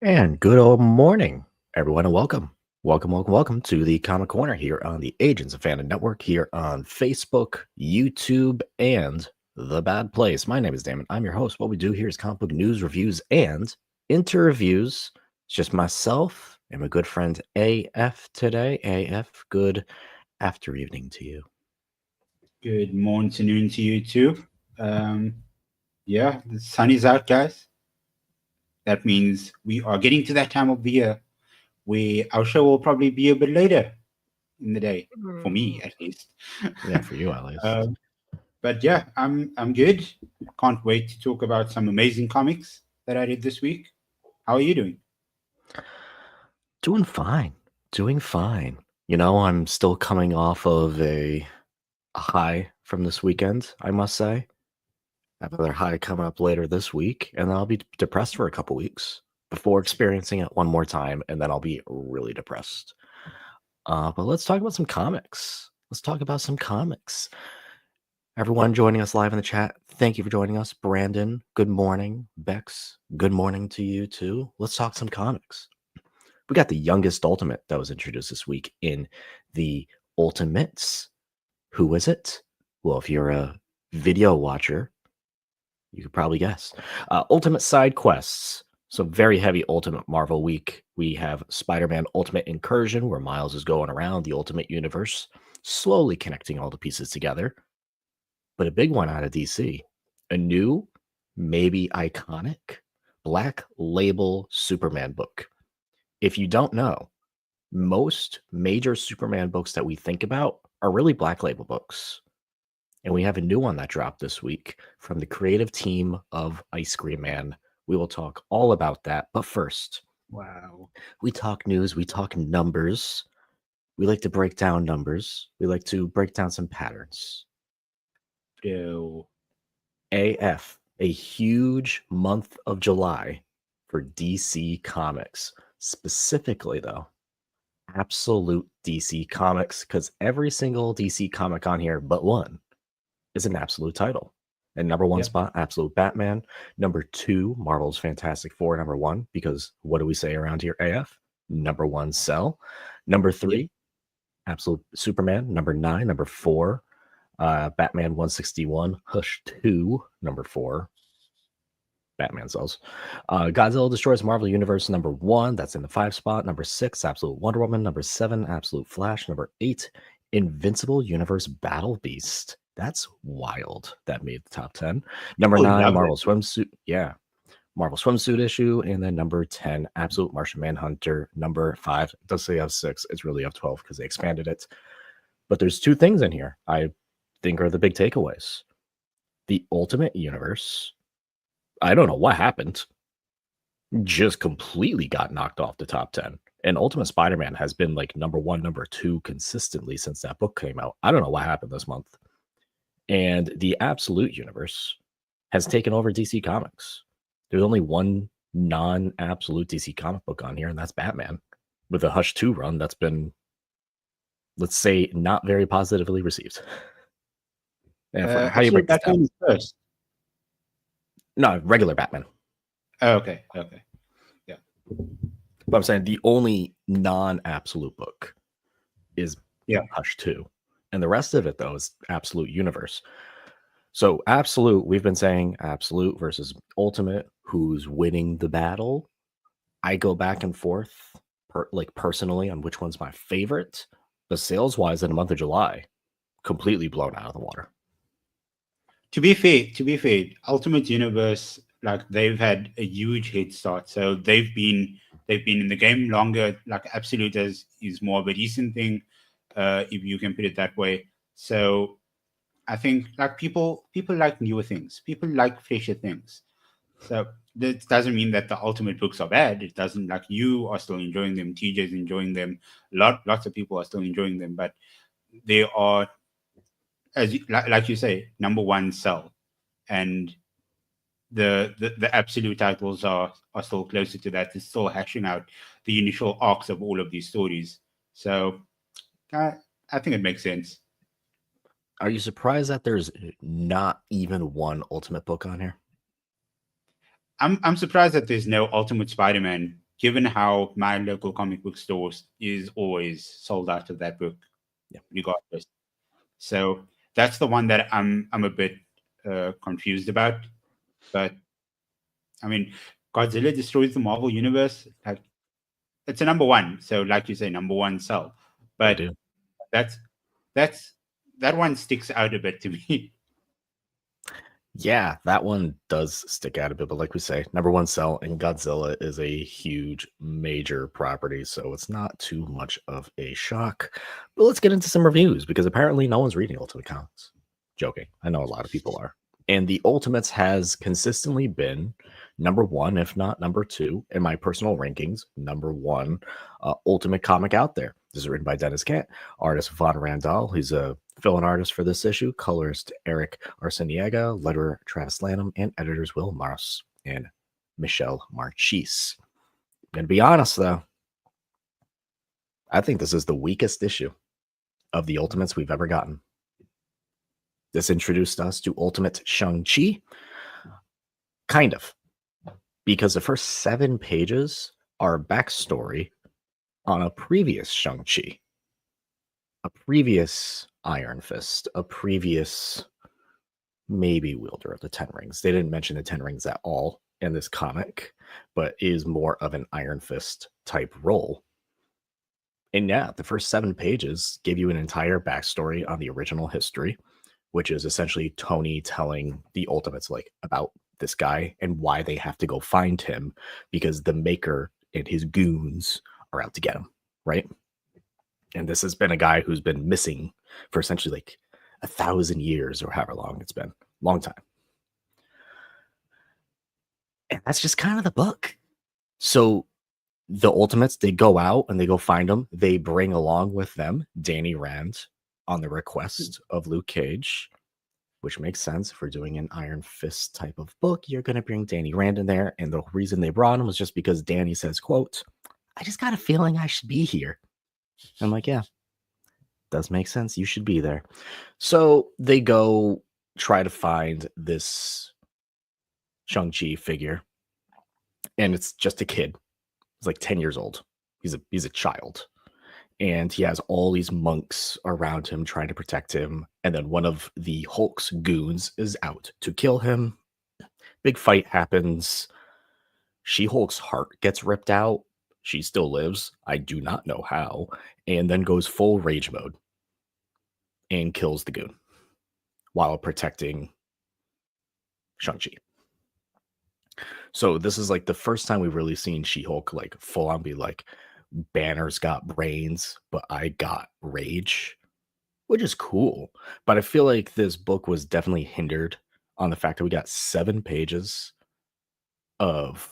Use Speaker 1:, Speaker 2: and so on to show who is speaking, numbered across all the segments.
Speaker 1: And good old morning, everyone, and welcome. Welcome to the Comic Corner here on the Agents of Fandom Network, here on Facebook, YouTube, and The Bad Place. My name is Damon. I'm your host. What we do here is comic book news, reviews, and interviews. It's just myself and my good friend AF today. AF, good after evening to you.
Speaker 2: Good morning to you too. The sun is out, guys. That means we are getting to that time of the year where our show will probably be a bit later in the day, for me at least.
Speaker 1: Yeah, for you at least.
Speaker 2: But yeah, I'm good. Can't wait to talk about some amazing comics that I read this week. How are you doing?
Speaker 1: Doing fine. Doing fine. You know, I'm still coming off of a high from this weekend, I must say. I have another high coming up later this week, and then I'll be depressed for a couple weeks before experiencing it one more time, and then I'll be really depressed. But let's talk about some comics. Let's talk about some comics. Everyone joining us live in the chat, thank you for joining us. Brandon, good morning. Bex, good morning to you too. Let's talk some comics. We got the youngest Ultimate that was introduced this week in the Ultimates. Who is it? Well, if you're a video watcher, you could probably guess. Ultimate side quests. So very heavy Ultimate Marvel week. We have Spider-Man Ultimate Incursion, where Miles is going around the Ultimate Universe, slowly connecting all the pieces together. But a big one out of DC. A new, maybe iconic, Black Label Superman book. If you don't know, most major Superman books that we think about are really Black Label books. And we have a new one that dropped this week from the creative team of Ice Cream Man. We will talk all about that. But first,
Speaker 2: Wow.
Speaker 1: we talk news, we talk numbers. We like to break down numbers. We like to break down some patterns.
Speaker 2: So,
Speaker 1: AF, a huge month of July for DC Comics. Specifically, though, absolute DC Comics, because every single DC comic on here but one is an absolute title. And number one spot, Absolute Batman. Number two, Marvel's Fantastic Four, number one, because what do we say around here, AF? Number one, Cell. Number three, Absolute Superman. Number nine. Number four, Batman 161. Hush 2, number four. Batman Cells. Godzilla Destroys Marvel Universe, number one. That's in the 5 spot. Number 6, Absolute Wonder Woman. Number 7, Absolute Flash. Number 8, Invincible Universe Battle Beast. That's wild. That made the top 10. Number 9, Marvel Swimsuit. Yeah. Marvel Swimsuit issue. And then number 10, Absolute Martian Manhunter. Number 5, it does say F6. It's really F12 because they expanded it. But there's two things in here I think are the big takeaways. The Ultimate Universe, I don't know what happened, just completely got knocked off the top 10. And Ultimate Spider-Man has been like number one, number two consistently since that book came out. I don't know what happened this month. And the Absolute Universe has taken over DC Comics. There's only one non-absolute DC comic book on here, and that's Batman, with a Hush 2 run that's been, let's say, not very positively received. And how do you break this down?
Speaker 2: First.
Speaker 1: No, regular Batman.
Speaker 2: Oh, okay. Yeah.
Speaker 1: But I'm saying the only non-absolute book is Hush 2. And the rest of it, though, is Absolute Universe. So Absolute, we've been saying Absolute versus Ultimate, who's winning the battle. I go back and forth, personally, on which one's my favorite. But sales-wise, in the month of July, completely blown out of the water.
Speaker 2: To be fair, Ultimate Universe, like, they've had a huge head start. So they've been in the game longer. Like, Absolute is more of a recent thing, if you can put it that way. So I think, like, people like newer things. People like fresher things. So that doesn't mean that the Ultimate books are bad. It doesn't, like, you are still enjoying them. TJ's enjoying them. Lots of people are still enjoying them. But they are, like you say, number one Cell, and the absolute titles are still closer to that. It's still hashing out the initial arcs of all of these stories. So I think it makes sense.
Speaker 1: Are you surprised that there's not even one Ultimate book on here?
Speaker 2: I'm surprised that there's no Ultimate Spider-Man given how my local comic book stores is always sold out of that book,
Speaker 1: Yeah.
Speaker 2: regardless. So that's the one that I'm a bit confused about. But I mean, Godzilla destroys the Marvel universe. Like, it's a number one. So, like you say, number one sell.
Speaker 1: They
Speaker 2: But
Speaker 1: do.
Speaker 2: that's that's that one sticks out a bit to me.
Speaker 1: Yeah, that one does stick out a bit, but like we say, number one sell, and Godzilla is a huge, major property, so it's not too much of a shock. But let's get into some reviews because apparently no one's reading Ultimate Comics. Joking. I know a lot of people are. And the Ultimates has consistently been number one, if not number two, in my personal rankings, number one Ultimate comic out there. This is written by Deniz Camp, artist Von Randall. He's a fill-in artist for this issue, colorist Eric Arciniega, letterer Travis Lanham, and editors Will Mars and Michelle Marchese. I'm going to be honest, though, I think this is the weakest issue of the Ultimates we've ever gotten. This introduced us to Ultimate Shang-Chi, kind of, because the first 7 pages are backstory on a previous Shang-Chi, a previous Iron Fist, a previous maybe wielder of the Ten Rings. They didn't mention the Ten Rings at all in this comic, but is more of an Iron Fist type role. And yeah, the first 7 pages give you an entire backstory on the original history, which is essentially Tony telling the Ultimates like about this guy and why they have to go find him because the Maker and his goons are out to get him, right? And this has been a guy who's been missing for essentially like 1,000 years or however long it's been. Long time. And that's just kind of the book. So the Ultimates, they go out and they go find him. They bring along with them Danny Rand on the request of Luke Cage, which makes sense. If we're doing an Iron Fist type of book, you're going to bring Danny Rand in there. And the reason they brought him was just because Danny says, quote, "I just got a feeling I should be here." I'm like, yeah, does make sense. You should be there. So they go try to find this Shang-Chi figure. And it's just a kid. He's like 10 years old. He's a child. And he has all these monks around him trying to protect him. And then one of the Hulk's goons is out to kill him. Big fight happens. She-Hulk's heart gets ripped out. She still lives. I do not know how. And then goes full rage mode and kills the goon while protecting Shang-Chi. So this is like the first time we've really seen She-Hulk like full on be like, Banner's got brains, but I got rage, which is cool. But I feel like this book was definitely hindered on the fact that we got 7 pages of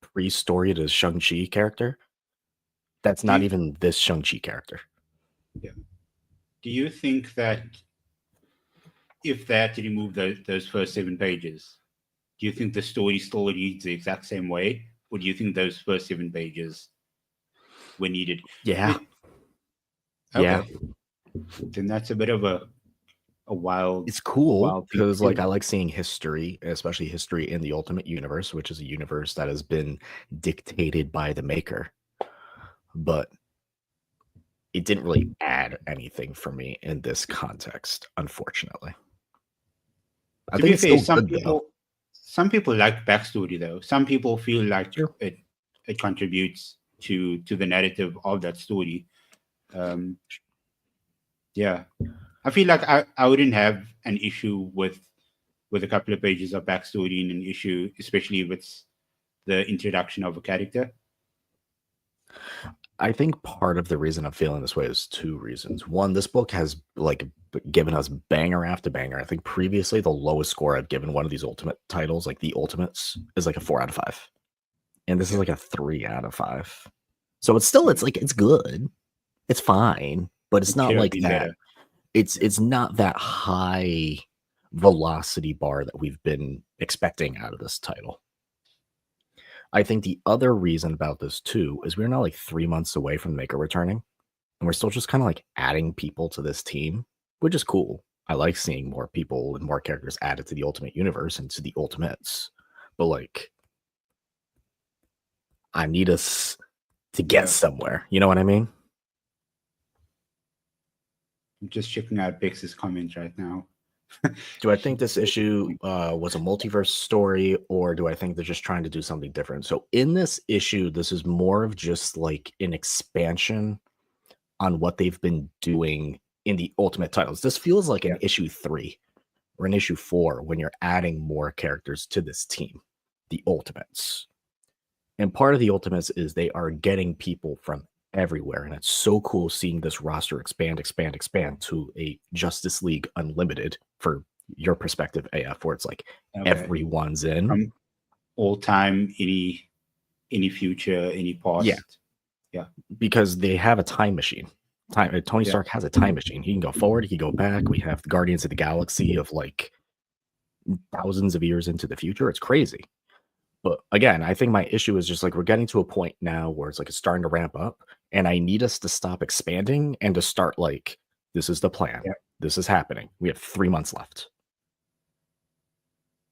Speaker 1: pre-story to Shang-Chi character. That's not even this Shang-Chi character.
Speaker 2: Yeah. Do you think that if they had to remove those first 7 pages, do you think the story still reads the exact same way? Or do you think those first 7 pages were needed?
Speaker 1: Yeah.
Speaker 2: Okay.
Speaker 1: Yeah.
Speaker 2: Then that's a bit of a wild.
Speaker 1: It's cool because like
Speaker 2: I
Speaker 1: I like seeing history, especially history in the Ultimate Universe, which is a universe that has been dictated by the Maker. But it didn't really add anything for me in this context, unfortunately. I think it's still good, though.
Speaker 2: Some people like backstory, though. Some people feel like
Speaker 1: Sure.
Speaker 2: it contributes to the narrative of that story. Yeah, I feel like I wouldn't have an issue with a couple of pages of backstory in an issue, especially if it's the introduction of a character.
Speaker 1: I think part of the reason I'm feeling this way is 2 reasons. One, this book has like given us banger after banger. I think previously the lowest score I've given one of these Ultimate titles, like the Ultimates, is like a 4 out of 5. And this is like a 3 out of 5. So it's still, it's good. It's fine, but it's not like that.
Speaker 2: Better.
Speaker 1: It's not that high velocity bar that we've been expecting out of this title. I think the other reason about this too is we're now like 3 months away from Maker returning, and we're still just kind of like adding people to this team, which is cool. I like seeing more people and more characters added to the Ultimate Universe and to the Ultimates. But like, I need us to get
Speaker 2: Yeah.
Speaker 1: somewhere. You know what I mean?
Speaker 2: I'm just checking out Bex's comments right now.
Speaker 1: Do I think this issue was a multiverse story, or do I think they're just trying to do something different? So in this issue, this is more of just like an expansion on what they've been doing in the Ultimate titles. This feels like an issue 3 or an issue 4 when you're adding more characters to this team, the Ultimates. And part of the Ultimates is they are getting people from everywhere. And it's so cool seeing this roster expand to a Justice League Unlimited for your perspective, AF, where it's like everyone's in.
Speaker 2: From all time, any future, any past. Yeah.
Speaker 1: Because they have a time machine. Tony Stark has a time machine. He can go forward, he can go back. We have the Guardians of the Galaxy of like thousands of years into the future. It's crazy. But again, I think my issue is just like we're getting to a point now where it's like it's starting to ramp up, and I need us to stop expanding and to start like, this is the plan. This is happening. We have 3 months left.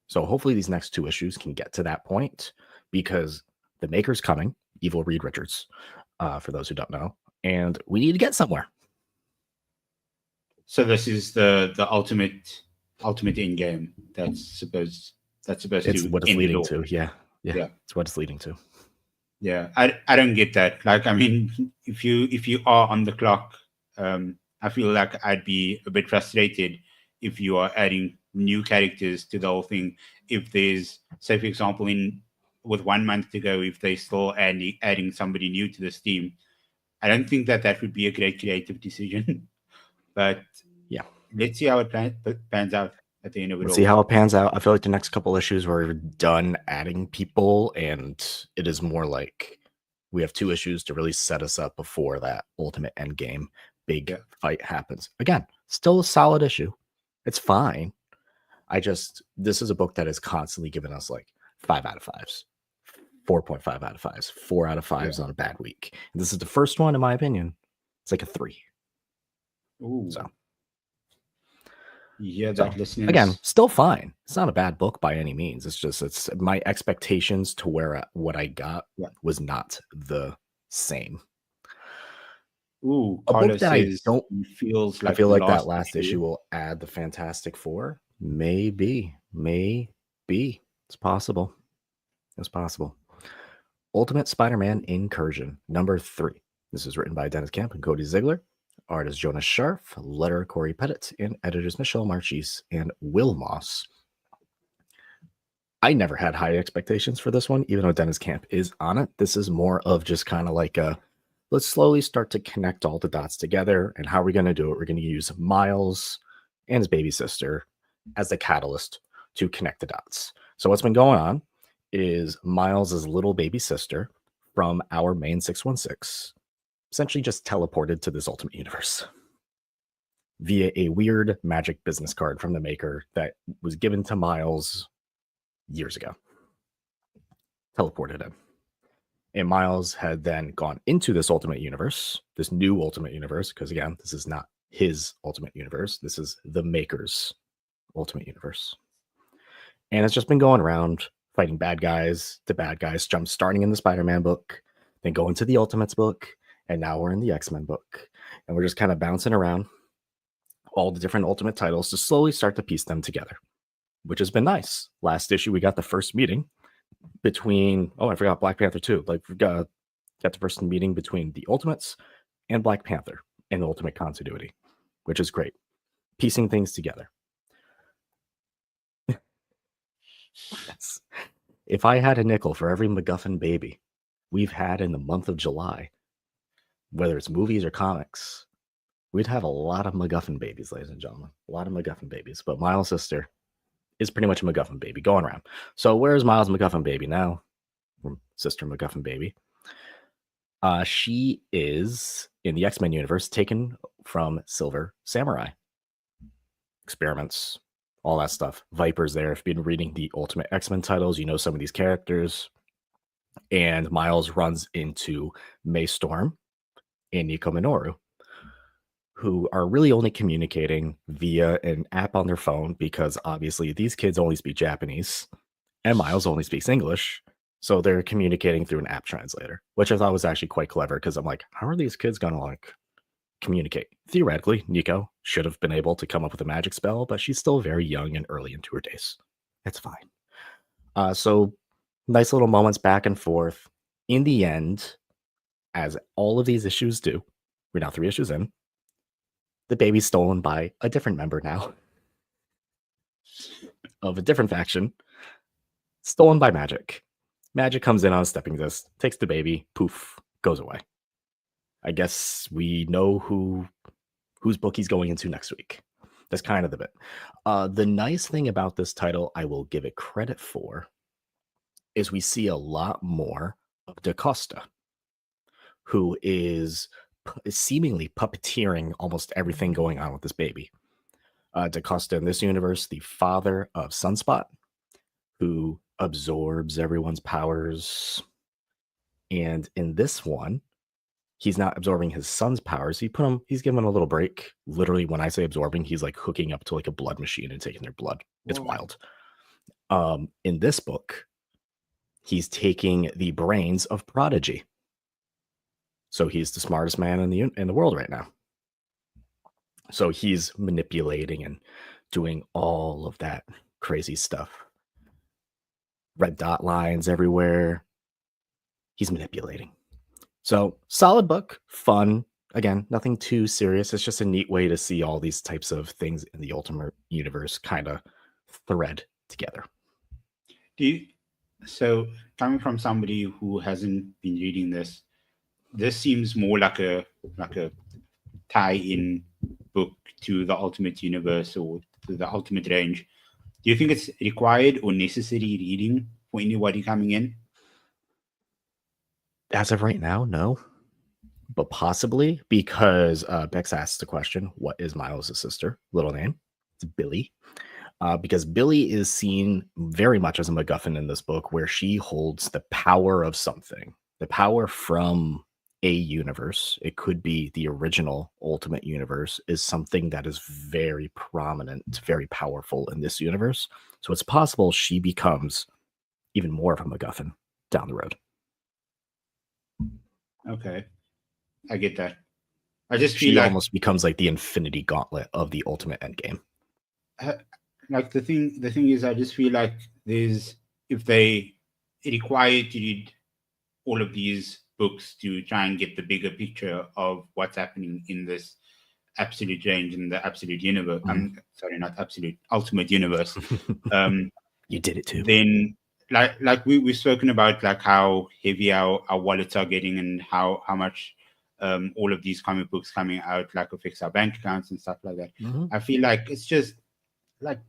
Speaker 1: So hopefully these next 2 issues can get to that point, because the Maker's coming, Evil Reed Richards, for those who don't know, and we need to get somewhere.
Speaker 2: So this is the ultimate end game that's supposed
Speaker 1: it's
Speaker 2: to
Speaker 1: what it's leading to. Yeah. It's what it's leading to.
Speaker 2: Yeah, I don't get that. Like, I mean, if you are on the clock, I feel like I'd be a bit frustrated if you are adding new characters to the whole thing. If there's, say, for example, with 1 month to go, if they still adding somebody new to this team, I don't think that would be a great creative decision. But
Speaker 1: yeah,
Speaker 2: let's see how it pans out at the end of it all.
Speaker 1: See how it pans out. I feel like the next couple issues we're done adding people, and it is more like we have 2 issues to really set us up before that ultimate end game big fight happens. Again, still a solid issue. It's fine. This is a book that is constantly giving us like 5 out of 5s, 4.5 out of 5s, 4 out of 5s on a bad week. And this is the first one, in my opinion. It's like a 3.
Speaker 2: Ooh.
Speaker 1: So.
Speaker 2: Yeah,
Speaker 1: again, still fine. It's not a bad book by any means. It's just my expectations to what I got was not the same.
Speaker 2: Ooh,
Speaker 1: a book that I feel like that last issue will add the Fantastic Four. Maybe it's possible. It's possible. Ultimate Spider-Man Incursion #3. This is written by Deniz Camp and Cody Ziegler. Artist Jonas Scharf, letter Corey Pettit, and editors Michelle Marchese and Will Moss. I never had high expectations for this one, even though Deniz Camp is on it. This is more of just kind of like let's slowly start to connect all the dots together. And how are we going to do it? We're going to use Miles and his baby sister as the catalyst to connect the dots. So what's been going on is Miles's little baby sister from our main 616 essentially just teleported to this Ultimate Universe via a weird magic business card from the Maker that was given to Miles years ago. Teleported him. And Miles had then gone into this Ultimate Universe, this new Ultimate Universe, because again, this is not his Ultimate Universe. This is the Maker's Ultimate Universe. And it's just been going around fighting bad guys, starting in the Spider-Man book, then going to the Ultimates book, and now we're in the X-Men book. And we're just kind of bouncing around all the different Ultimate titles to slowly start to piece them together, which has been nice. Last issue, we got the first meeting between, I forgot Black Panther 2. Like, we got the first meeting between the Ultimates and Black Panther in the Ultimate continuity, which is great. Piecing things together. Yes. If I had a nickel for every MacGuffin baby we've had in the month of July, whether it's movies or comics, we'd have a lot of MacGuffin babies, ladies and gentlemen. A lot of MacGuffin babies. But Miles' sister is pretty much a MacGuffin baby going around. So where's Miles' MacGuffin baby now? Sister MacGuffin baby. She is in the X-Men universe, taken from Silver Samurai. Experiments, all that stuff. Viper's there. If you've been reading the Ultimate X-Men titles, you know some of these characters. And Miles runs into May Storm and Nico Minoru, who are really only communicating via an app on their phone, because obviously these kids only speak Japanese and Miles only speaks English. So they're communicating through an app translator, which I thought was actually quite clever because I'm like, how are these kids gonna like communicate? Theoretically, Nico should have been able to come up with a magic spell, but she's still very young and early into her days. It's fine. So nice little moments back and forth. In the end, as all of these issues do, we're now 3 issues in. The baby's stolen by a different member now of a different faction. Stolen by magic. Magic comes in on a stepping disc, takes the baby, poof, goes away. I guess we know whose book he's going into next week. That's kind of the bit. The nice thing about this title, I will give it credit for, is we see a lot more of DaCosta, who is seemingly puppeteering almost everything going on with this baby. DaCosta in this universe, the father of Sunspot, who absorbs everyone's powers. And in this one, he's not absorbing his son's powers. He's giving him a little break. Literally, when I say absorbing, he's like hooking up to like a blood machine and taking their blood. It's wild. In this book, he's taking the brains of Prodigy. So he's the smartest man in the world right now. So he's manipulating and doing all of that crazy stuff. Red dot lines everywhere. He's manipulating. So solid book, fun. Again, nothing too serious. It's just a neat way to see all these types of things in the Ultimate Universe kind of thread together.
Speaker 2: So coming from somebody who hasn't been reading this seems more like a tie-in book to the Ultimate Universe or to the Ultimate range. Do you think it's required or necessary reading for anybody coming in?
Speaker 1: As of right now, no. But possibly because Bex asked the question, what is Miles' sister? Little name. It's Billy. Because Billy is seen very much as a MacGuffin in this book, where she holds the power of something, the power from a universe. It could be the original Ultimate Universe, is something that is very prominent, very powerful in this universe. So it's possible she becomes even more of a MacGuffin down the road.
Speaker 2: Okay, I get that. I just
Speaker 1: She
Speaker 2: feel like
Speaker 1: almost becomes like the Infinity Gauntlet of the Ultimate Endgame.
Speaker 2: Like the thing is, I just feel like if they require to read all of these books to try and get the bigger picture of what's happening in this absolute range in the absolute universe.
Speaker 1: Mhm.
Speaker 2: Sorry, not absolute, Ultimate Universe.
Speaker 1: You did it too.
Speaker 2: Then like we've spoken about like how heavy our wallets are getting and how much all of these comic books coming out like affects our bank accounts and stuff like that.
Speaker 1: Mhm.
Speaker 2: I feel like it's just like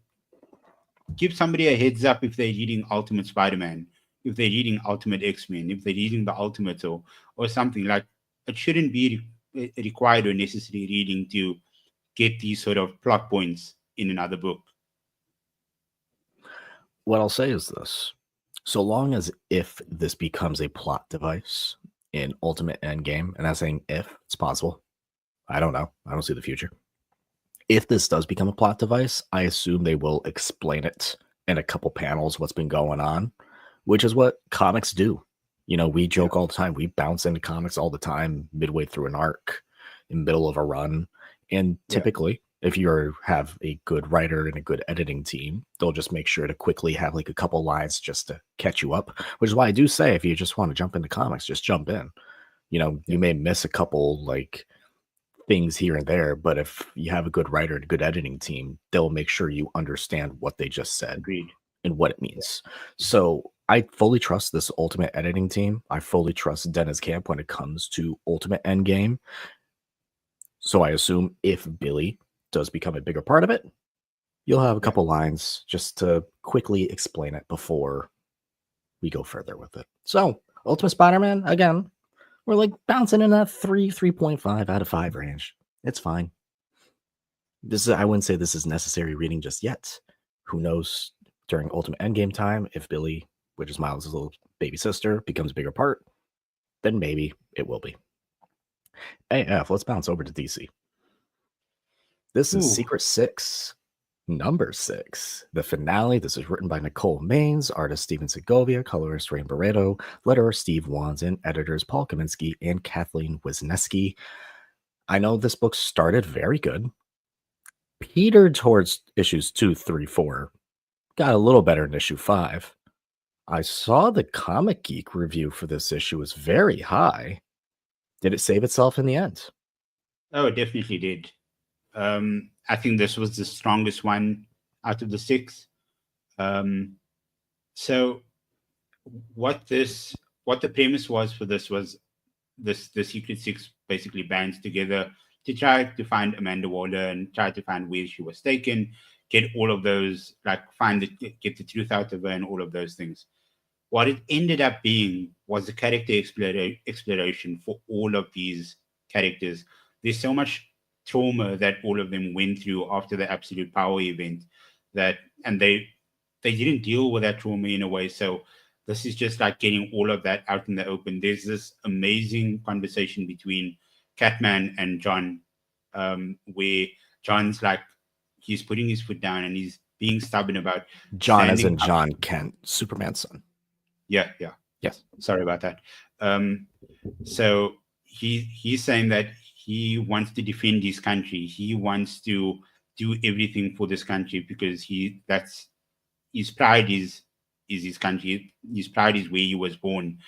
Speaker 2: give somebody a heads up if they're reading Ultimate Spider-Man, if they're reading Ultimate X-Men, if they're reading the Ultimate or something. Like it shouldn't be required or necessary reading to get these sort of plot points in another book.
Speaker 1: What I'll say is this. So long as if this becomes a plot device in Ultimate Endgame, and I'm saying if, it's possible. I don't know. I don't see the future. If this does become a plot device, I assume they will explain it in a couple panels what's been going on, which is what comics do. You know, we joke all the time. We bounce into comics all the time midway through an arc, in the middle of a run. And typically, if you have a good writer and a good editing team, they'll just make sure to quickly have like a couple lines just to catch you up, which is why I do say if you just want to jump into comics, just jump in. You know, you may miss a couple like things here and there, but if you have a good writer and a good editing team, they'll make sure you understand what they just said.
Speaker 2: Agreed.
Speaker 1: And what it means. So I fully trust this Ultimate editing team. I fully trust Deniz Camp when it comes to Ultimate Endgame. So I assume if Billy does become a bigger part of it, you'll have a couple lines just to quickly explain it before we go further with it. So Ultimate Spider-Man, again, we're like bouncing in that 3.5 out of 5 range. It's fine. I wouldn't say this is necessary reading just yet. Who knows during Ultimate Endgame time, if Billy, which is Miles' little baby sister, becomes a bigger part, then maybe it will be. AF, let's bounce over to DC. This is Secret 6, Number 6, the finale. This is written by Nicole Maines, artist Steven Segovia, colorist Rain Barreto, letterer Steve Wanzen, editors Paul Kaminsky and Kathleen Wisniewski. I know this book started very good, petered towards issues 2, 3, 4, got a little better in issue 5. I saw the Comic Geek review for this issue was very high. Did it save itself in the end?
Speaker 2: Oh, it definitely did. I think this was the strongest one out of the 6. So what the premise was for this was the Secret Six basically bands together to try to find Amanda Waller and try to find where she was taken, get all of those, like get the truth out of her and all of those things. What it ended up being was a character exploration for all of these characters. There's so much trauma that all of them went through after the Absolute Power event and they didn't deal with that trauma in a way. So this is just like getting all of that out in the open. There's this amazing conversation between Catman and John, where John's like, he's putting his foot down and he's being stubborn about
Speaker 1: John as in John Kent, Superman's son.
Speaker 2: Yeah.
Speaker 1: Yes.
Speaker 2: Sorry about that. So he's saying that he wants to defend his country. He wants to do everything for this country because that's his pride is his country. His pride is where he was born,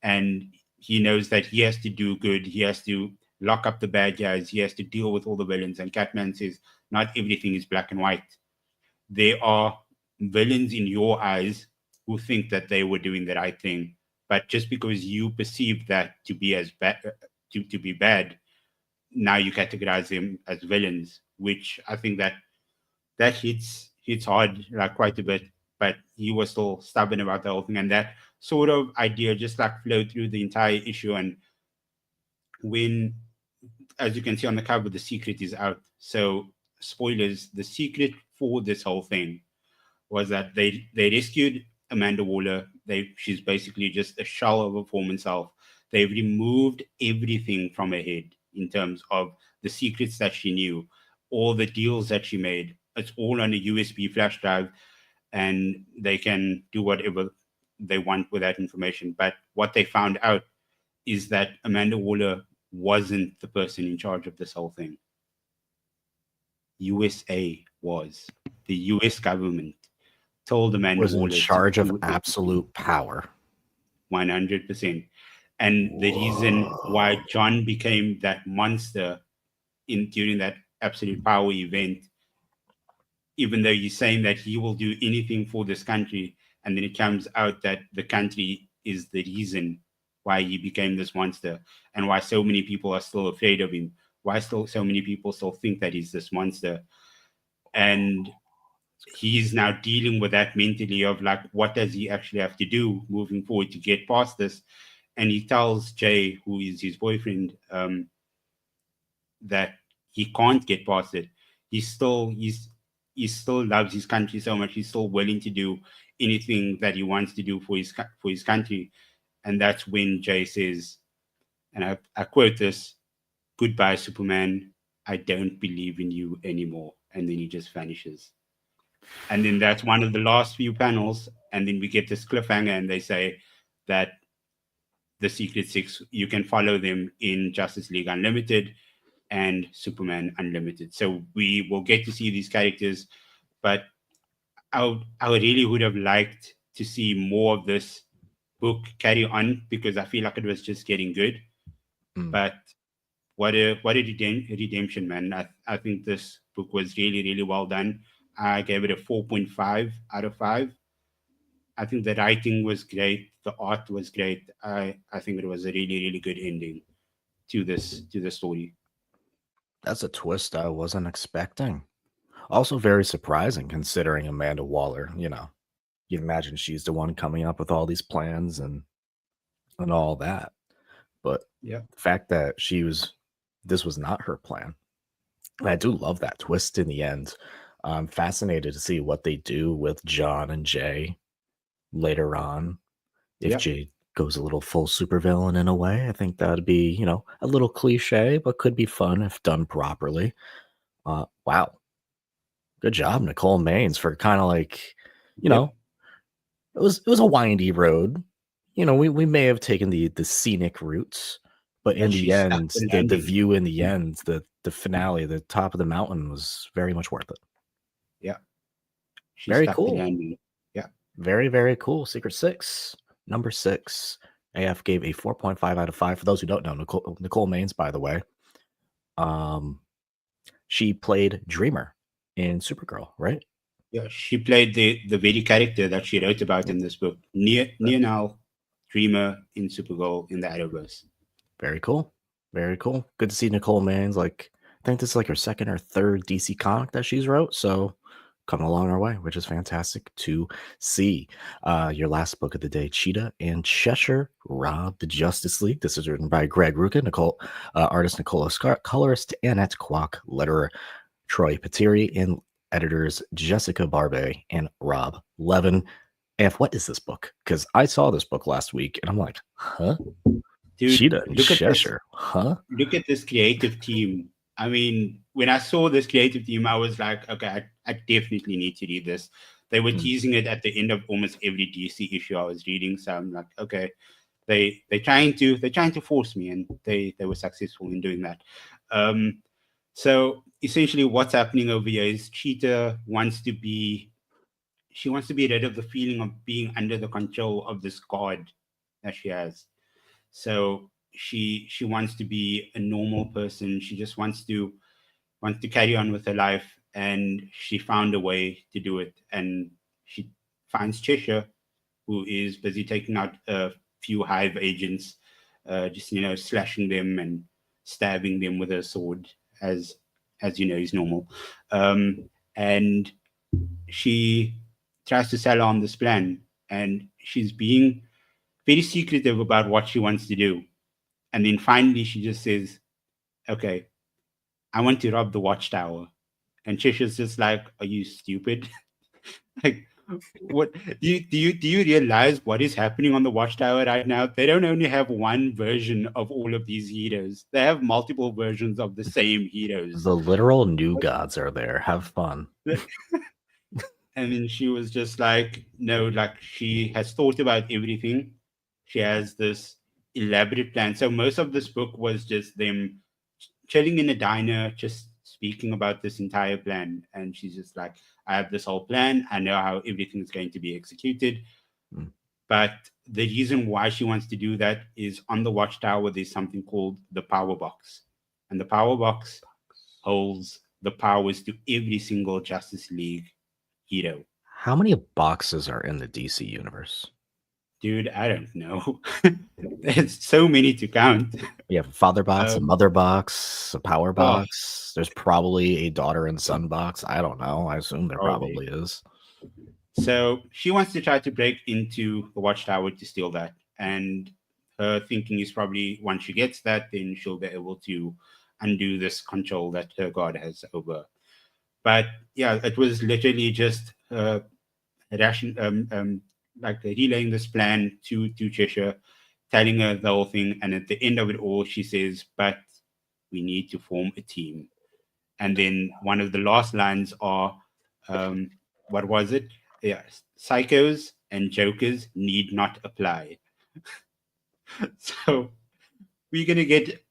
Speaker 2: and he knows that he has to do good. He has to lock up the bad guys. He has to deal with all the villains. And Catman says, not everything is black and white. There are villains in your eyes who think that they were doing the right thing, but just because you perceive that to be as bad, to be bad, now you categorize them as villains, which I think that hits hard, like quite a bit. But he was still stubborn about the whole thing, and that sort of idea just like flowed through the entire issue. And when, as you can see on the cover, the secret is out. So spoilers: the secret for this whole thing was that they rescued Amanda Waller. She's basically just a shell of her former self. They've removed everything from her head in terms of the secrets that she knew, all the deals that she made. It's all on a USB flash drive, and they can do whatever they want with that information. But what they found out is that Amanda Waller wasn't the person in charge of this whole thing. USA was. The US government told Amanda
Speaker 1: Was
Speaker 2: Waller
Speaker 1: in charge of absolute power.
Speaker 2: 100%. And the reason why John became that monster during that Absolute Power event, even though he's saying that he will do anything for this country, and then it comes out that the country is the reason why he became this monster, and why so many people are still afraid of him, why so many people still think that he's this monster. And he's now dealing with that mentally of like, what does he actually have to do moving forward to get past this? And he tells Jay, who is his boyfriend, that he can't get past it. He still loves his country so much. He's still willing to do anything that he wants to do for his country. And that's when Jay says, and I quote this: "Goodbye, Superman. I don't believe in you anymore." And then he just vanishes. And then that's one of the last few panels. And then we get this cliffhanger, and they say that the Secret Six, you can follow them in Justice League Unlimited and Superman Unlimited. So we will get to see these characters, but I really would have liked to see more of this book carry on, because I feel like it was just getting good. But what a redemption, man. I think this book was really, really well done. I gave it a 4.5 out of 5. I think the writing was great. The art was great. I think it was a really, really good ending to the story.
Speaker 1: That's a twist I wasn't expecting. Also very surprising considering Amanda Waller, you'd imagine she's the one coming up with all these plans and all that. But
Speaker 2: yeah,
Speaker 1: the fact that this was not her plan. And I do love that twist in the end. I'm fascinated to see what they do with John and Jay later on. If Jay goes a little full supervillain in a way, I think that'd be, a little cliche, but could be fun if done properly. Wow. Good job, Nicole Maines, for kind of like, you
Speaker 2: Yep.
Speaker 1: know, it was a windy road. We may have taken the scenic routes, but in
Speaker 2: But she
Speaker 1: the
Speaker 2: stuck
Speaker 1: end,
Speaker 2: the
Speaker 1: the
Speaker 2: landing.
Speaker 1: view in the end, the finale, the top of the mountain was very much worth it.
Speaker 2: Yeah. She
Speaker 1: Very
Speaker 2: stuck the
Speaker 1: cool.
Speaker 2: landing. Yeah.
Speaker 1: Very, very cool. Secret Six, number 6. AF gave a 4.5 out of 5. For those who don't know, Nicole Maines, by the way, um, she played Dreamer in Supergirl, right?
Speaker 2: Yeah. She played the very character that she wrote about
Speaker 1: Yep.
Speaker 2: in this book. Neonal Dreamer in Supergirl in the Arrowverse.
Speaker 1: Very cool. Very cool. Good to see Nicole Maines. Like, I think this is like her second or third DC comic that she's wrote. So coming along our way, which is fantastic to see. Your last book of the day, Cheetah and Cheshire robbed the Justice League. This is written by Greg Rucka, artist Nicola Scott, colorist Annette Kwok, letterer Troy Patiri, and editors Jessica Barbe and Rob Levin. And what is this book? Because I saw this book last week and I'm like, huh?
Speaker 2: Dude,
Speaker 1: Cheetah and Cheshire, huh?
Speaker 2: look at this creative team. I mean, when I saw this creative team, I was like, okay, I definitely need to read this. They were teasing it at the end of almost every DC issue I was reading. So I'm like, okay, they're trying to force me, and they were successful in doing that. So essentially, what's happening over here is Cheetah she wants to be rid of the feeling of being under the control of this god that she has. So she wants to be a normal person. She just wants to carry on with her life, and she found a way to do it. And she finds Cheshire, who is busy taking out a few hive agents, just slashing them and stabbing them with a sword, as is normal. And she tries to sell on this plan, and she's being very secretive about what she wants to do. And then finally, she just says, "Okay, I want to rob the watchtower." And Chisha's just like, "Are you stupid? Like, what do you realize what is happening on the watchtower right now? They don't only have one version of all of these heroes; they have multiple versions of the same heroes."
Speaker 1: The literal new gods are there. Have fun.
Speaker 2: And then she was just like, no, like she has thought about everything. She has this elaborate plan. So most of this book was just them chilling in a diner, just speaking about this entire plan. And she's just like, I have this whole plan. I know how everything is going to be executed.
Speaker 1: Mm.
Speaker 2: But the reason why she wants to do that is on the watchtower, there's something called the power box. And the power box holds the powers to every single Justice League hero.
Speaker 1: How many boxes are in the DC universe?
Speaker 2: Dude, I don't know. There's so many to count.
Speaker 1: You have a father box, a
Speaker 2: Um,
Speaker 1: mother box, a power
Speaker 2: oh,
Speaker 1: box. There's probably a daughter and son box. I don't know. I assume there
Speaker 2: probably.
Speaker 1: probably is.
Speaker 2: So she wants to try to break into the watchtower to steal that. And her thinking is probably once she gets that, then she'll be able to undo this control that her god has over. But yeah, it was literally just ration, like relaying this plan to Cheshire, telling her the whole thing. And at the end of it all, she says, "But we need to form a team." And then one of the last lines are, what was it? Yeah, psychos and jokers need not apply. So we're gonna get.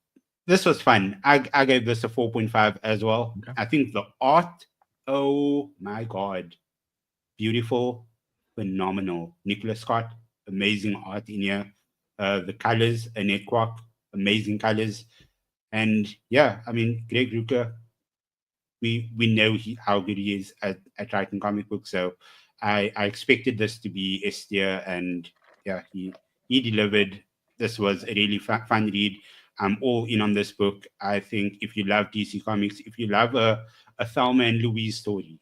Speaker 2: This was fun. I gave this a 4.5 as well.
Speaker 1: Okay.
Speaker 2: I think the art, oh my god, beautiful, phenomenal. Nicholas Scott, amazing art in here. The colors, Annette Kwok, amazing colors. And yeah, I mean, Greg Rucka, we know how good he is at writing comic books. So I expected this to be S tier, and yeah, he delivered. This was a really fun read. I'm all in on this book. I think if you love DC Comics, if you love a Thelma and Louise story,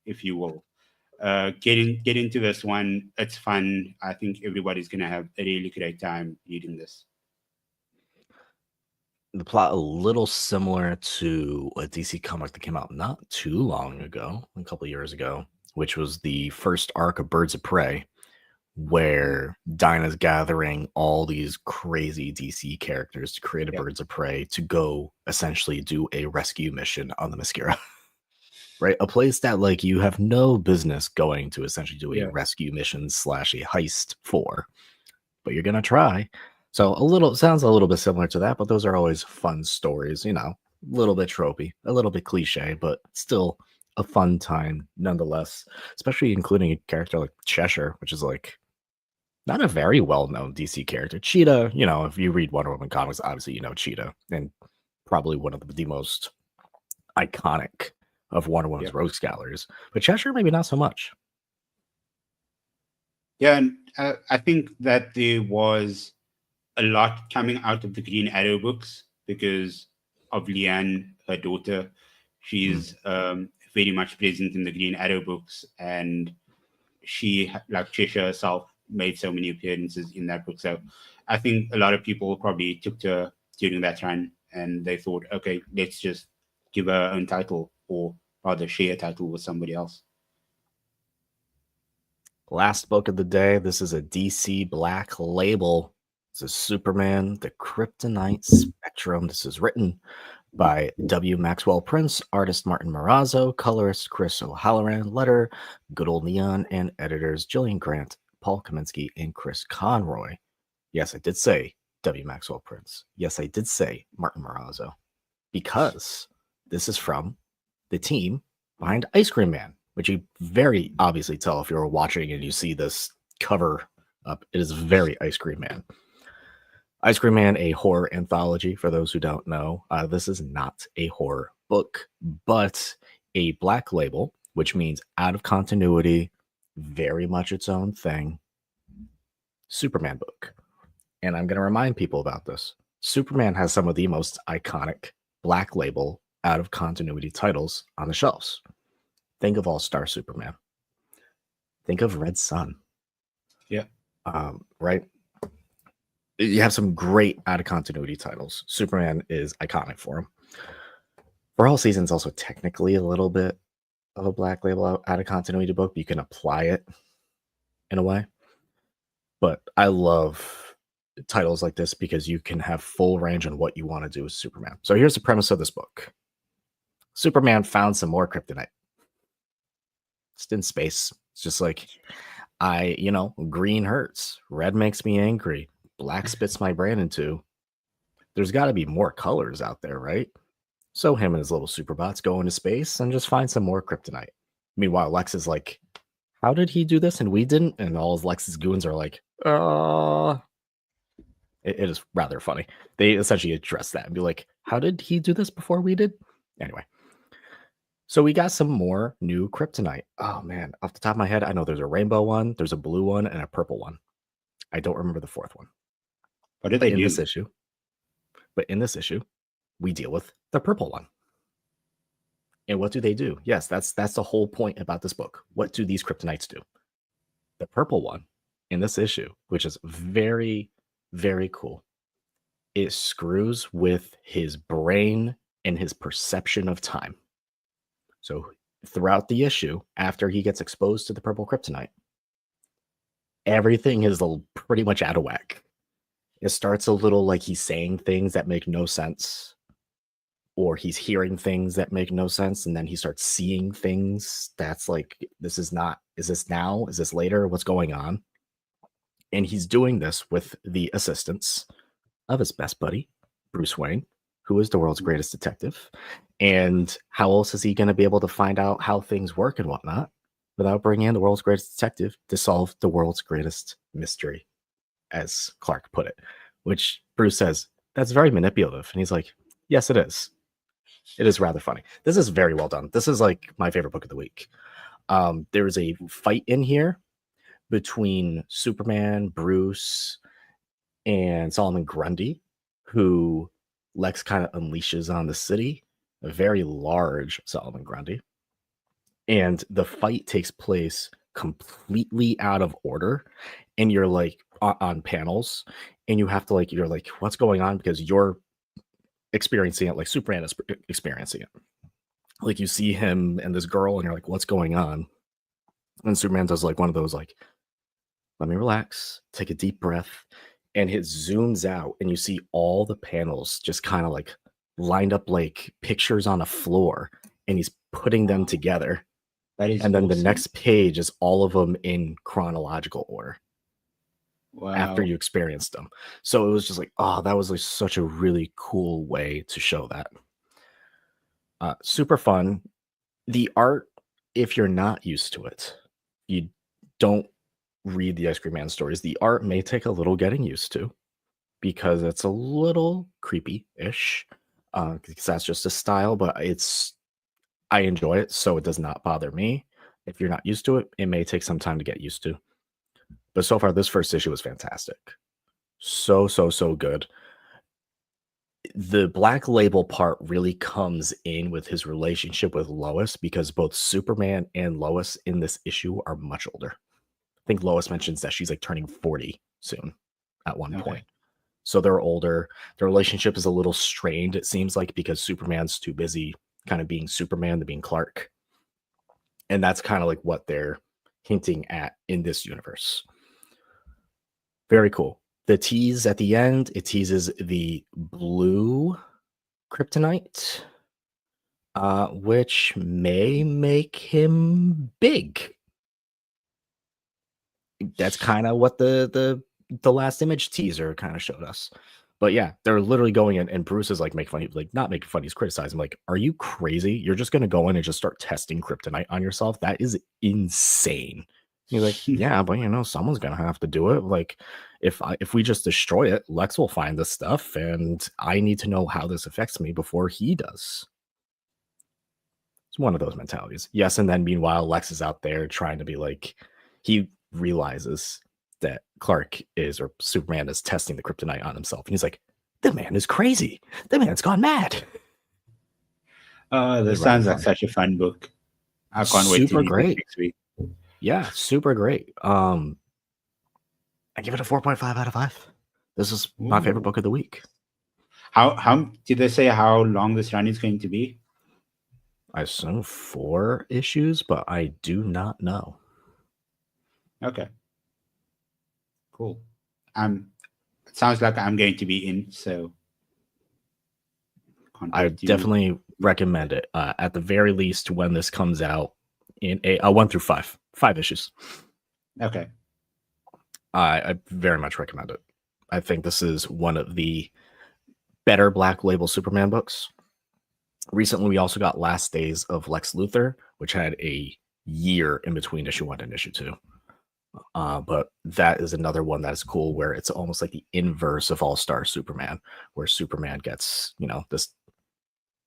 Speaker 2: if you will, get into this one. It's fun. I think everybody's gonna have a really great time reading this.
Speaker 1: The plot a little similar to a DC comic that came out not too long ago, a couple years ago, which was the first arc of Birds of Prey, where Dinah's gathering all these crazy DC characters to create a
Speaker 2: Yeah.
Speaker 1: Birds of Prey to go essentially do a rescue mission on the Mascara. right? A place that like you have no business going to essentially do a
Speaker 2: Yeah.
Speaker 1: rescue mission / a heist for, but you're gonna try. So a little sounds a little bit similar to that, but those are always fun stories, you know, a little bit tropey, a little bit cliche, but still a fun time nonetheless, especially including a character like Cheshire, which is like not a very well-known DC character. Cheetah, you know, if you read Wonder Woman comics, obviously you know Cheetah, and probably one of the most iconic of Wonder
Speaker 2: Yeah.
Speaker 1: Woman's rogues galleries. But Cheshire, maybe not so much.
Speaker 2: Yeah, and I think that there was a lot coming out of the Green Arrow books because of Leanne, her daughter. She's very much present in the Green Arrow books, and she, like Cheshire herself, made so many appearances in that book. So I think a lot of people probably took to her during that run, and they thought, okay, let's just give her own title, or rather share a title with somebody else.
Speaker 1: Last book of the day. This is a DC Black Label. This is Superman, the Kryptonite Spectrum. This is written by W. Maxwell Prince, artist Martin Morazzo, colorist Chris O'Halloran, letter Good Old Neon, and editors Jillian Grant, Paul Kaminsky, and Chris Conroy. Yes, I did say W. Maxwell Prince. Yes, I did say Martin Morazzo, because this is from the team behind Ice Cream Man, which you very obviously tell if you're watching and you see this cover up. It is very Ice Cream Man. Ice Cream Man, a horror anthology, for those who don't know. This is not a horror book, but a black label, which means out of continuity, very much its own thing. Superman book. And I'm going to remind people about this. Superman has some of the most iconic black label out of continuity titles on the shelves. Think of All Star Superman. Think of Red Sun.
Speaker 2: Yeah.
Speaker 1: Right? You have some great out of continuity titles. Superman is iconic for him. For All Seasons, also technically a little bit of a black label out of continuity book, but you can apply it in a way. But I love titles like this because you can have full range on what you want to do with Superman. So here's the premise of this book. Superman found some more kryptonite. It's in space. It's just like, green hurts. Red makes me angry. Black spits my brain into. There's got to be more colors out there, right? So him and his little superbots go into space and just find some more kryptonite. Meanwhile, Lex is like, how did he do this and we didn't? And all of Lex's goons are like, it is rather funny. They essentially address that and be like, how did he do this before we did? Anyway. So we got some more new kryptonite. Oh man, off the top of my head, I know there's a rainbow one, there's a blue one, and a purple one. I don't remember the fourth one.
Speaker 2: What did they do?
Speaker 1: But in this issue, we deal with the purple one. And what do they do? Yes, that's the whole point about this book. What do these kryptonites do? The purple one in this issue, which is very, very cool, it screws with his brain and his perception of time. So throughout the issue, after he gets exposed to the purple kryptonite, everything is pretty much out of whack. It starts a little like he's saying things that make no sense, or he's hearing things that make no sense, and then he starts seeing things that's like, is this now? Is this later? What's going on? And he's doing this with the assistance of his best buddy, Bruce Wayne, who is the world's greatest detective. And how else is he going to be able to find out how things work and whatnot without bringing in the world's greatest detective to solve the world's greatest mystery, as Clark put it, which Bruce says, that's very manipulative. And he's like, yes, it is. It is rather funny. This is very well done. This is like my favorite book of the week. There's a fight in here between Superman, Bruce, and Solomon Grundy, who Lex kind of unleashes on the city. A very large Solomon Grundy. And the fight takes place completely out of order. And you're like on panels, and you have to you're like, what's going on? Because you're experiencing it like Superman is experiencing it. Like you see him and this girl, and you're like, what's going on? And Superman does like one of those, like, let me relax, take a deep breath. And it zooms out, and you see all the panels just kind of like lined up like pictures on a floor. And he's putting them together.
Speaker 2: That is
Speaker 1: And then the
Speaker 2: awesome.
Speaker 1: next page is all of them in chronological order
Speaker 2: Wow.
Speaker 1: after you experienced them. So it was just like, oh, that was like such a really cool way to show that. Super fun. The art, if you're not used to it, you don't read the Ice Cream Man stories. The art may take a little getting used to because it's a little creepy-ish. Because that's just a style, but I enjoy it, so it does not bother me. If you're not used to it, it may take some time to get used to. But so far, this first issue was fantastic. So good. The Black Label part really comes in with his relationship with Lois because both Superman and Lois in this issue are much older. I think Lois mentions that she's like turning 40 soon at one point. So they're older. Their relationship is a little strained, it seems like, because Superman's too busy kind of being Superman to being Clark. And that's kind of like what they're hinting at in this universe. Very cool. The tease at the end, it teases the blue Kryptonite, which may make him big. That's kind of what the last image teaser kind of showed us. But yeah, they're literally going in, and Bruce is like making fun, like not making fun, he's criticizing, like, are you crazy? You're just gonna go in and just start testing kryptonite on yourself? That is insane. He's like, yeah, but you know, someone's gonna have to do it. Like, if we just destroy it, Lex will find this stuff, and I need to know how this affects me before he does. It's one of those mentalities. Yes, and then meanwhile, Lex is out there trying to be like, he realizes that Clark is, or Superman is testing the kryptonite on himself. And he's like, the man is crazy. The man's gone mad.
Speaker 2: This sounds like such a fun book. I can't wait to read it next week.
Speaker 1: Yeah, super great. I give it a 4.5 out of 5. This is my favorite book of the week.
Speaker 2: How did they say how long this run is going to be?
Speaker 1: I assume 4 issues, but I do not know.
Speaker 2: Okay. Cool. It sounds like I'm going to be in, so
Speaker 1: I definitely recommend it. At the very least, when this comes out in a 1 through 5 issues.
Speaker 2: Okay.
Speaker 1: I very much recommend it. I think this is one of the better Black Label Superman books. Recently, we also got Last Days of Lex Luthor, which had a year in between issue 1 and issue 2. But that is another one that is cool, where it's almost like the inverse of All-Star Superman, where Superman gets, you know,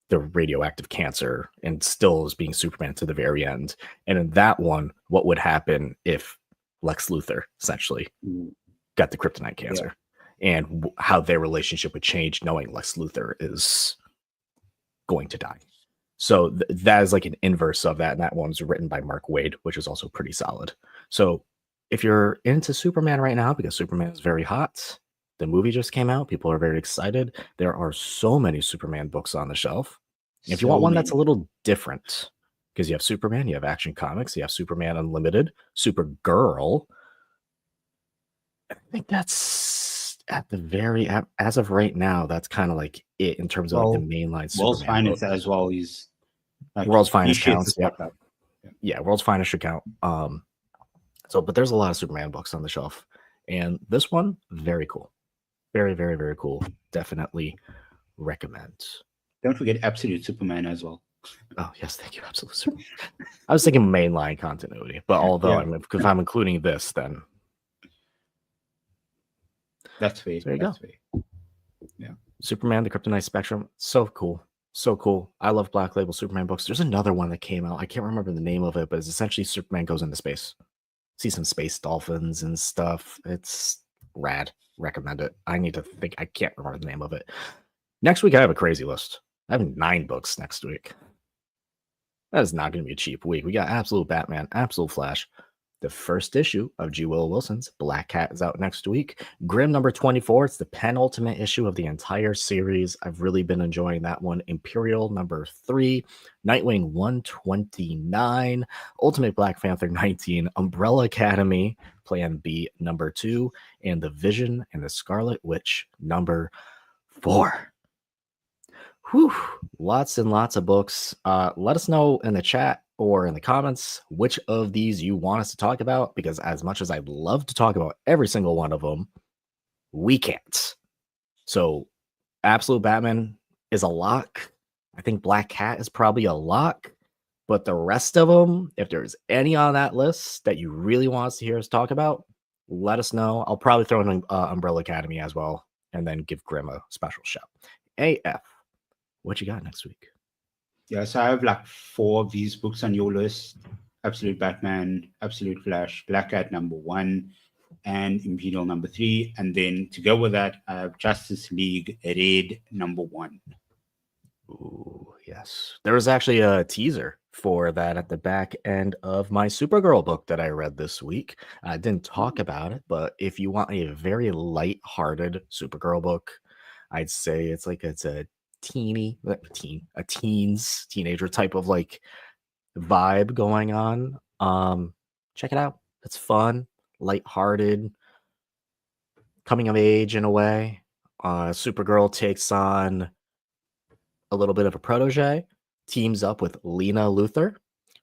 Speaker 1: the radioactive cancer and still is being Superman to the very end. And in that one, what would happen if Lex Luthor essentially got the kryptonite cancer, and how their relationship would change knowing Lex Luthor is going to die. So that is like an inverse of that. And that one's written by Mark Waid, which is also pretty solid. So if you're into Superman right now, because Superman is very hot, the movie just came out, people are very excited. There are so many Superman books on the shelf. If you want one that's a little different, because you have Superman, you have Action Comics, you have Superman Unlimited, Supergirl. I think that's at the very, as of right now, that's kind of like it in terms of like the mainline Superman.
Speaker 2: World's Finest as well is
Speaker 1: like, World's Finest counts. Yeah, World's Finest should count. So, but there's a lot of Superman books on the shelf, and this one, very cool. Very, very, very cool. Definitely recommend.
Speaker 2: Don't forget Absolute Superman as well.
Speaker 1: Oh, yes, thank you, Absolute Superman. I was thinking mainline continuity, but although if I'm including this, then
Speaker 2: that's fair.
Speaker 1: So there you go. Yeah. Superman, the Kryptonite Spectrum. So cool. So cool. I love Black Label Superman books. There's another one that came out. I can't remember the name of it, but it's essentially Superman goes into space. See some space dolphins and stuff. It's rad. Recommend it. I need to think. I can't remember the name of it. Next week, I have a crazy list. I have 9 books next week. That is not going to be a cheap week. We got Absolute Batman, Absolute Flash. The first issue of G. Willow Wilson's Black Cat is out next week. Grimm number 24. It's the penultimate issue of the entire series. I've really been enjoying that one. Imperial number 3. Nightwing 129. Ultimate Black Panther 19. Umbrella Academy Plan B number 2. And The Vision and the Scarlet Witch number 4. Whew, lots and lots of books. Let us know in the chat or in the comments which of these you want us to talk about, because as much as I'd love to talk about every single one of them, we can't. So Absolute Batman is a lock. I think Black Cat is probably a lock. But the rest of them, if there's any on that list that you really want us to hear us talk about, let us know. I'll probably throw in Umbrella Academy as well, and then give Grim a special shout. AF, what you got next week?
Speaker 2: Yeah, so I have like 4 of these books on your list: Absolute Batman, Absolute Flash, Black Cat #1, and Imperial #3. And then to go with that, I have Justice League Red #1.
Speaker 1: Ooh, yes. There was actually a teaser for that at the back end of my Supergirl book that I read this week. I didn't talk about it, but if you want a very light-hearted Supergirl book, I'd say it's a teenager type of like vibe going on. Check it out. It's fun, light-hearted, coming of age in a way. Supergirl takes on a little bit of a protege, teams up with Lena Luthor,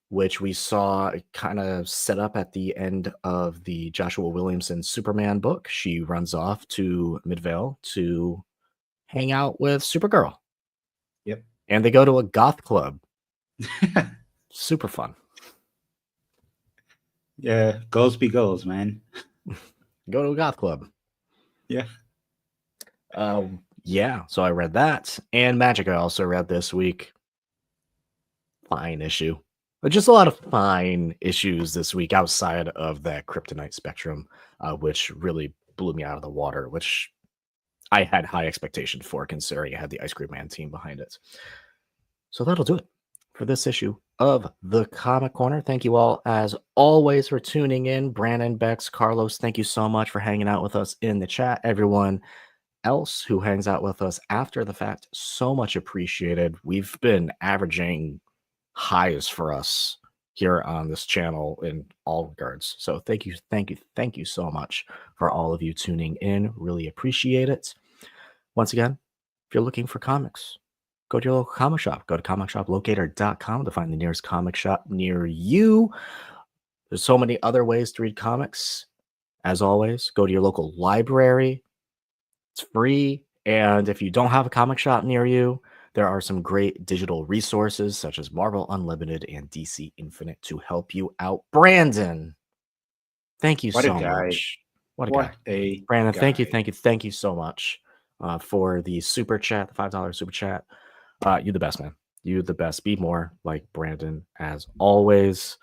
Speaker 1: which we saw kind of set up at the end of the Joshua Williamson Superman book. She runs off to Midvale to hang out with Supergirl.
Speaker 2: Yep.
Speaker 1: And they go to a goth club. Super fun.
Speaker 2: Yeah, girls be girls, man.
Speaker 1: Go to a goth club.
Speaker 2: Yeah.
Speaker 1: Yeah, so I read that. And Magic I also read this week. Fine issue. But just a lot of fine issues this week outside of that Kryptonite Spectrum, which really blew me out of the water, which I had high expectation for, considering I had the Ice Cream Man team behind it. So that'll do it for this issue of the Comic Corner. Thank you all, as always, for tuning in. Brandon, Bex, Carlos, thank you so much for hanging out with us in the chat. Everyone else who hangs out with us after the fact, so much appreciated. We've been averaging highs for us here on this channel in all regards. So thank you so much for all of you tuning in. Really appreciate it. Once again, if you're looking for comics, go to your local comic shop. Go to comicshoplocator.com to find the nearest comic shop near you. There's so many other ways to read comics. As always, go to your local library. It's free. And if you don't have a comic shop near you, there are some great digital resources such as Marvel Unlimited and DC Infinite to help you out. Brandon, thank you so much. What a guy. Brandon, thank you so much for the super chat, the $5 super chat. You're the best, man. You're the best. Be more like Brandon, as always.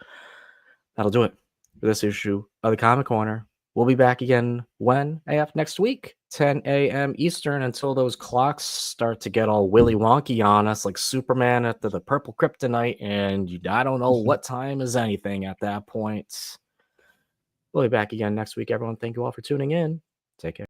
Speaker 1: That'll do it for this issue of the Comic Corner. We'll be back again when? AF next week, 10 a.m. Eastern, until those clocks start to get all willy wonky on us, like Superman at the purple kryptonite, and I don't know what time is anything at that point. We'll be back again next week, everyone. Thank you all for tuning in. Take care.